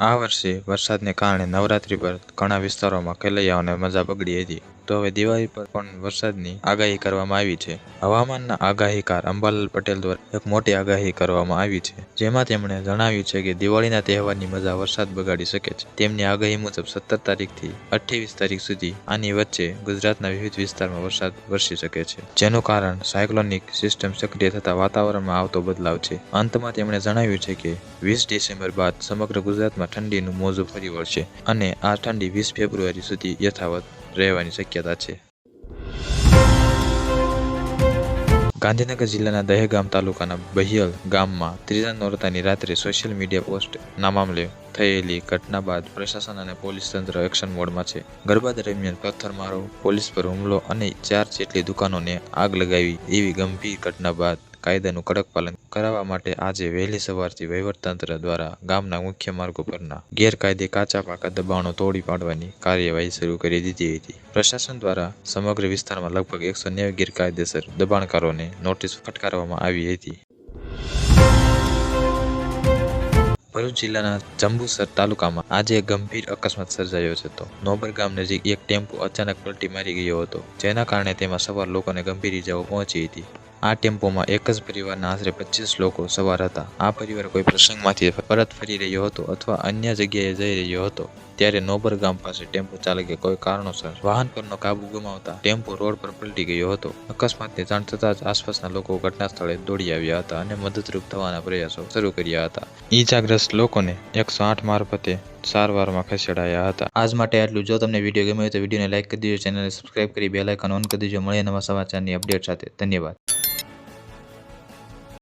આ વર્ષે વરસાદને કારણે નવરાત્રી પર ઘણા વિસ્તારોમાં ખેલૈયાઓને મજા બગડી હતી, તો હવે દિવાળી પર પણ વરસાદની આગાહી કરવામાં આવી છે. હવામાનના આગાહીકાર અંબાલાલ પટેલ દ્વારા એક મોટી આગાહી કરવામાં આવી છે, જેમાં તેમણે જણાવ્યું છે કે દિવાળીના તહેવારની મજા વરસાદ બગાડી શકે છે. તેમની આગાહી મુજબ 17 તારીખથી 28 તારીખ સુધી આની વચ્ચે ગુજરાતના વિવિધ વિસ્તારમાં વરસાદ વરસી શકે છે, જેનું કારણ સાયક્લોનિક સિસ્ટમ સક્રિય થતા વાતાવરણમાં આવતો બદલાવ છે. અંતમાં તેમણે જણાવ્યું છે કે 20 ડિસેમ્બર બાદ સમગ્ર ગુજરાતમાં ઠંડીનું મોજું ફરી વળશે અને આ ઠંડી 20 ફેબ્રુઆરી સુધી યથાવત રહેવાની શક્યતા છે. ગાંધીનગર જિલ્લાના દહેગામ તાલુકાના બહિયલ ગામમાં ત્રીજા નોરતાની રાત્રે સોશિયલ મીડિયા પોસ્ટના મામલે થયેલી ઘટના બાદ પ્રશાસન અને પોલીસ તંત્ર એક્શન મોડમાં છે. ગરબા દરમિયાન પથ્થરમારો, પોલીસ પર હુમલો અને 4 જેટલી દુકાનોને આગ લગાવી એવી ગંભીર ઘટના બાદ કાયદાનું કડક પાલન કરાવવા માટે આજે વહેલી સવારથી વહીવટીતંત્ર દ્વારા ગામના મુખ્ય માર્ગો પરના ગેરકાયદે કાચા પાકા દબાણો તોડી પાડવાની કાર્યવાહી શરૂ કરી દીધી હતી. પ્રશાસન દ્વારા સમગ્ર વિસ્તારમાં લગભગ 190 ગેરકાયદેસર દબાણકારોને નોટિસ ફટકારવામાં આવી હતી. ભરૂચ જિલ્લાના જંબુસર તાલુકામાં આજે એક ગંભીર અકસ્માત સર્જાયો હતો. નોબર ગામ નજીક એક ટેમ્પો અચાનક પલટી મારી ગયો હતો, જેના કારણે તેમાં સવાર લોકોને ગંભીર ઇજાઓ પહોંચી હતી. આ ટેમ્પોમાં એક જ પરિવારના આશરે 25 લોકો સવાર હતા. આ પરિવાર કોઈ પ્રસંગમાંથી પરત ફરી રહ્યો હતો અથવા અન્ય જગ્યાએ જઈ રહ્યો હતો, ત્યારે નોબર ગામ પાસે ટેમ્પો ચાલકે કોઈ કારણોસર વાહન પરનો કાબુ ગુમાવતા ટેમ્પો રોડ પર પલટી ગયો હતો. અકસ્માતની જાણ થતાં જ આસપાસના લોકો ઘટના સ્થળે દોડી આવ્યા હતા અને મદદરૂપ થવાના પ્રયાસો શરૂ કર્યા હતા. ઈજાગ્રસ્ત લોકોને 108 મારફતે સારવારમાં ખસેડાયા હતા. આજ માટે આટલું. જો તમને વિડીયો ગમ્યો હોય તો વિડીયોને લાઇક કરી દેજો, ચેનલને સબસ્ક્રાઇબ કરી બેલ આઇકન ઓન કરી દેજો. મળીએ નવા સમાચારની અપડેટ સાથે. ધન્યવાદ.